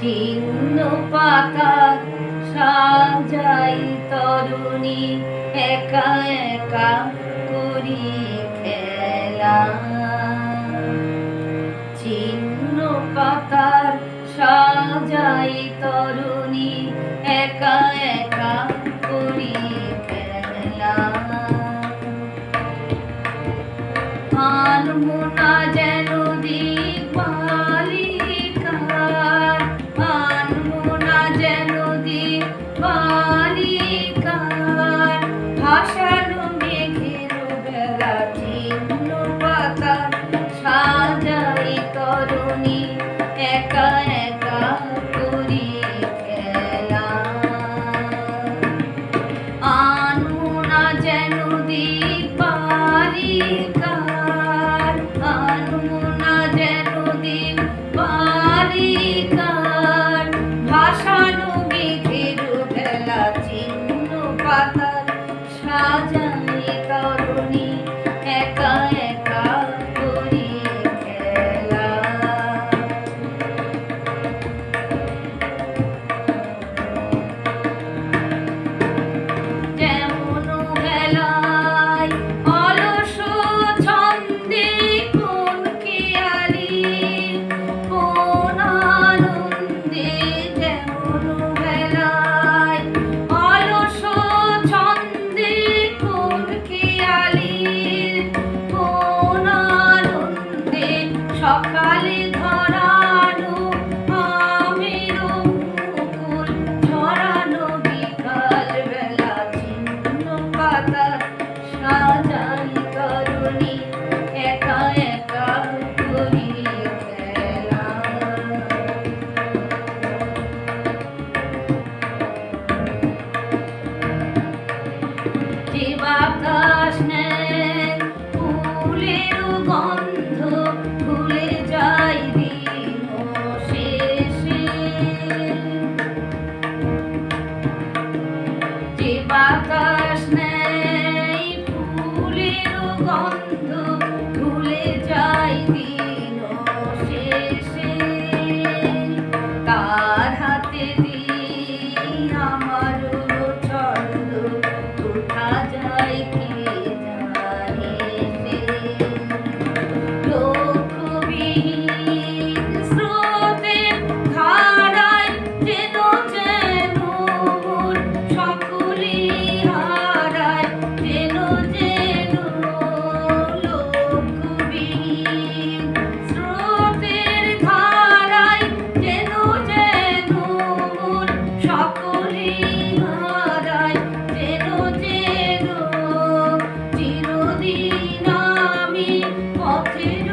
ছিন্ন পাতা সাজাই তরুণী একা একা করি খেলা। ছিন্ন পাতার সাজাই তরুণী একা একা করি খেলা। আনমনা যেন বালিকার, আনমনা যেন বালিকার, ভাসানো মেঘের বেলা। ছিন্ন পাতার সাজাই তরুণী একা একা করি খেলা। আনমনা যেন বালিকার, আনমনা যেন বালিকার, ভাসানো মেঘের ভেলা। ছিন্ন পাতার সাজাই তরুণী একা একা করি খেলা। যেমন বেলায় অলস ছন্দে কোন খেয়ালি কোন আনন্দে, যেমন বেলায় অলস ছন্দে কোন খেয়ালি কোন আনন্দে, সকালে ধরানো আমের মুকুল ঝরানো বিকাল বেলা। ছিন্ন পাতার সাজাই তরুণী একা একা করি খেলা। যে বাতাস নেয় ফুলের গন্ধ ভুলে যাই দিন শেষে। যে বাতাস নেয় ফুলের গন্ধ ভুলে যাই দিন শেষে। তার হাতে দিই আমার ছন্দ উঠা যায় কি জানে সে। লক্ষ্যবিহীন স্রোতের ধারায় যেন যেন মন সকলই হারায়, যেন যেন লক্ষ্যবিহীন স্রোতের ধারায় যেন যেন মন সকলই হারায়, যেন যেন চিরদিন আমি পথের